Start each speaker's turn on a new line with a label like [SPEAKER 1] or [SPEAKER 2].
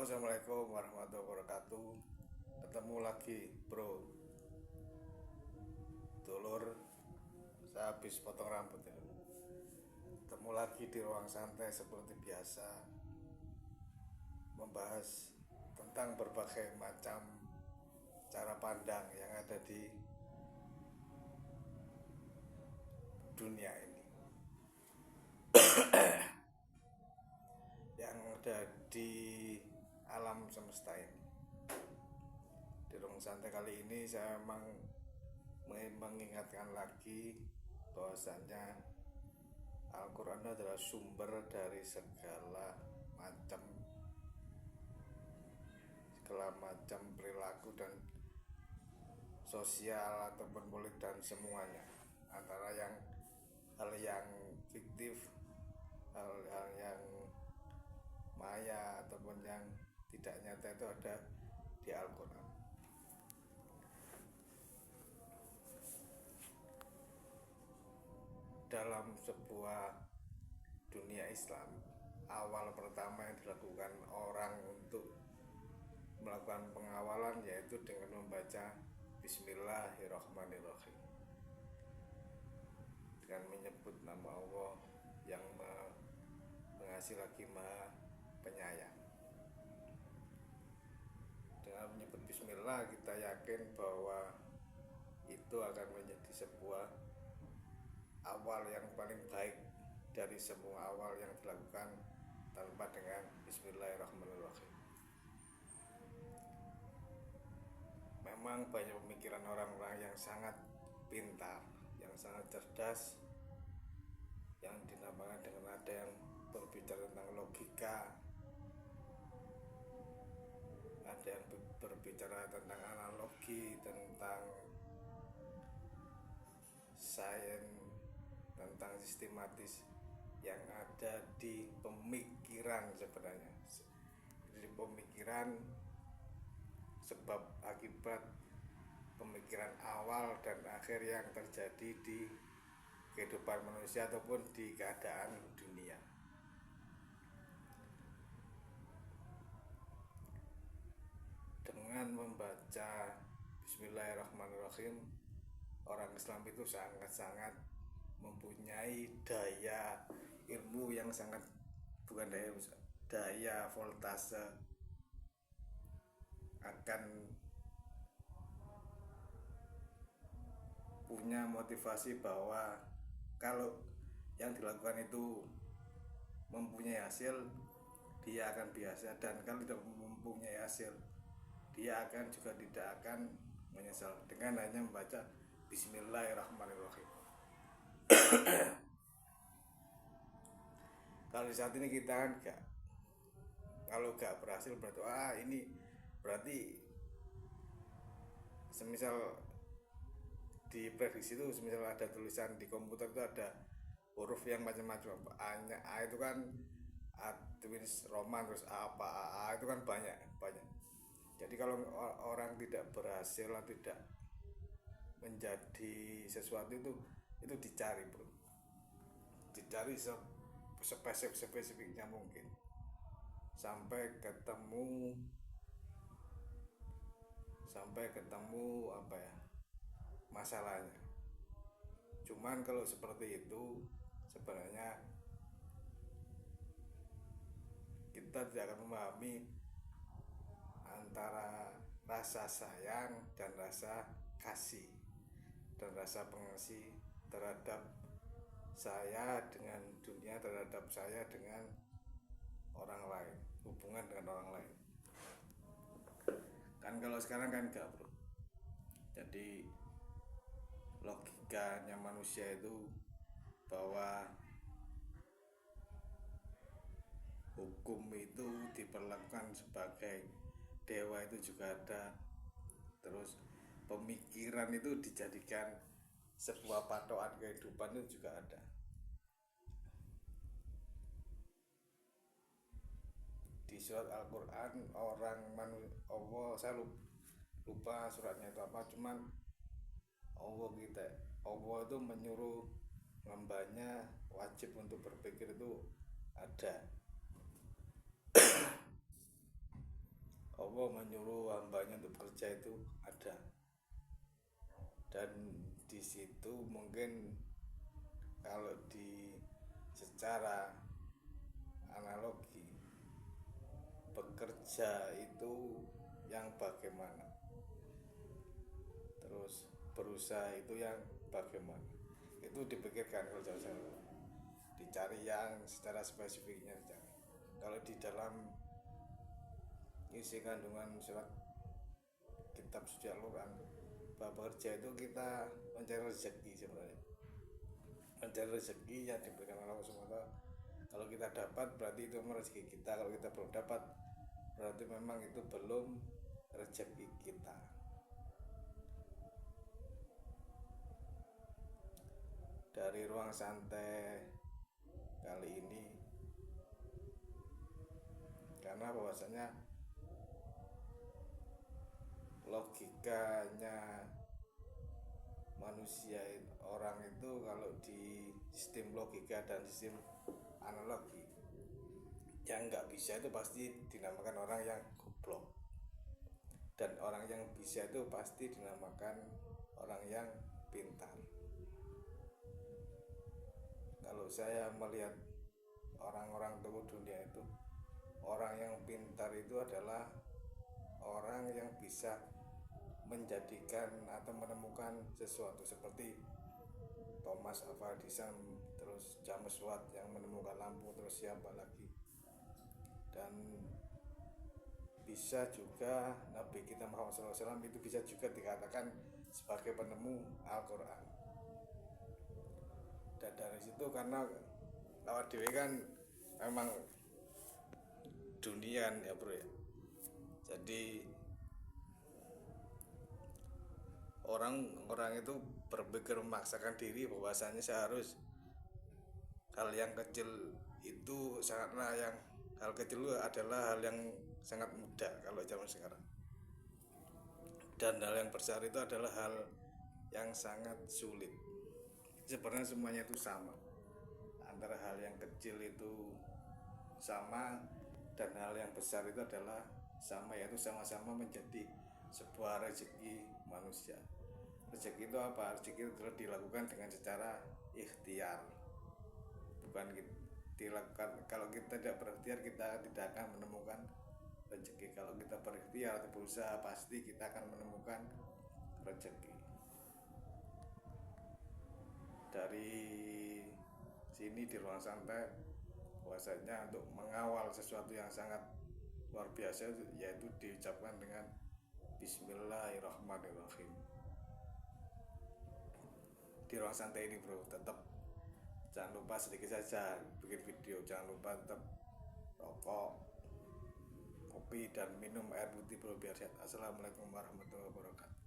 [SPEAKER 1] Halo, assalamualaikum warahmatullahi wabarakatuh. Ketemu lagi, bro. Dulur, saya habis potong rambut ya. Ketemu lagi di ruang santai seperti biasa, membahas tentang berbagai macam cara pandang yang ada di dunia ini, yang ada di alam semesta ini. Di ruang santai kali ini saya memang mengingatkan lagi bahwasanya Al-Quran adalah sumber dari segala macam perilaku dan sosial ataupun politik dan semuanya, antara hal yang fiktif, hal-hal yang maya ataupun yang tidak nyata itu ada di Al-Quran. Dalam sebuah dunia Islam, awal pertama yang dilakukan orang untuk melakukan pengawalan yaitu dengan membaca Bismillahirrahmanirrahim, dengan menyebut nama Allah yang Pengasih lagi Maha Penyayang. Dengan menyebut Bismillah, kita yakin bahwa itu akan menjadi sebuah awal yang paling baik dari semua awal yang dilakukan tanpa dengan Bismillahirrahmanirrahim. Memang banyak pemikiran orang-orang yang sangat pintar, yang sangat cerdas, yang dinamakan dengan ada yang berbicara tentang logika, ada yang berbicara tentang analogi, tentang sains, tentang sistematis yang ada di pemikiran sebenarnya. Di pemikiran, sebab akibat pemikiran awal dan akhir yang terjadi di kehidupan manusia ataupun di keadaan dunia. Dengan membaca Bismillahirrahmanirrahim, orang Islam itu sangat-sangat mempunyai daya ilmu yang sangat, bukan daya voltase, akan punya motivasi bahwa kalau yang dilakukan itu mempunyai hasil, dia akan biasa, dan kalau tidak mempunyai hasil, dia akan juga tidak akan menyesal dengan hanya membaca Bismillahirrahmanirrahim. Kalau di saat ini kita kan kalau gak berhasil berarti ini berarti semisal diprediksi itu, semisal ada tulisan di komputer itu ada huruf yang macam-macam, A itu kan tulis Roman, terus A itu kan banyak. Jadi kalau orang tidak berhasil, tidak menjadi sesuatu itu dicari, bro. Dicari spesifiknya mungkin sampai ketemu masalahnya. Cuman kalau seperti itu sebenarnya kita tidak akan memahami antara rasa sayang dan rasa kasih dan rasa pengasih terhadap saya dengan dunia, terhadap saya dengan orang lain, hubungan dengan orang lain. Kan kalau sekarang kan enggak, bro. Jadi logikanya manusia itu bahwa hukum itu diperlakukan sebagai dewa itu juga ada, terus pemikiran itu dijadikan sebuah patokan kehidupan itu juga ada. Di surat Al-Quran Allah, saya lupa suratnya itu apa, cuman Allah itu menyuruh hambanya wajib untuk berpikir itu ada. menyuruh hambanya untuk bekerja itu ada. Dan di situ mungkin kalau di secara analogi, bekerja itu yang bagaimana, terus berusaha itu yang bagaimana, itu dipikirkan. Kalau jauh-jauh dicari yang secara spesifiknya dicari. Kalau di dalam isi kandungan surat kitab suci Al-Quran, bahwa bekerja itu kita mencari rezeki, sebenarnya mencari rezeki yang diberikan Allah SWT. Kalau kita dapat berarti itu rezeki kita, kalau kita belum dapat berarti memang itu belum rezeki kita. Dari ruang santai kali ini, karena bahwasanya logikanya manusia, orang itu kalau di sistem logika dan sistem analogi, yang nggak bisa itu pasti dinamakan orang yang goblok, dan orang yang bisa itu pasti dinamakan orang yang pintar. Kalau saya melihat orang-orang tokoh dunia itu, orang yang pintar itu adalah orang yang bisa menjadikan atau menemukan sesuatu, seperti Thomas Alva Edison, terus James Watt yang menemukan lampu, terus siapa lagi. Dan bisa juga Nabi kita Muhammad SAW itu bisa juga dikatakan sebagai penemu Al-Quran. Dan dari situ, karena awak dewe kan memang dunian ya bro ya, jadi orang-orang itu berpikir memaksakan diri bahwasanya seharus hal yang kecil itu sangatlah, yang hal kecil itu adalah hal yang sangat mudah kalau zaman sekarang, dan hal yang besar itu adalah hal yang sangat sulit. Sebenarnya semuanya itu sama, antara hal yang kecil itu sama dan hal yang besar itu adalah sama, yaitu sama-sama menjadi sebuah rezeki manusia. Rezeki itu apa? Rezeki itu dilakukan dengan secara ikhtiar, bukan dilakukan. Kalau kita tidak berikhtiar, kita tidak akan menemukan rezeki. Kalau kita berikhtiar atau berusaha, pasti kita akan menemukan rezeki. Dari sini di ruang santai, bahwasanya untuk mengawal sesuatu yang sangat luar biasa, yaitu diucapkan dengan Bismillahirrahmanirrahim. Di ruang santai ini bro, tetap jangan lupa sedikit saja bikin video, jangan lupa tetap rokok, kopi, dan minum air putih bro, biar sehat. Assalamualaikum warahmatullahi wabarakatuh.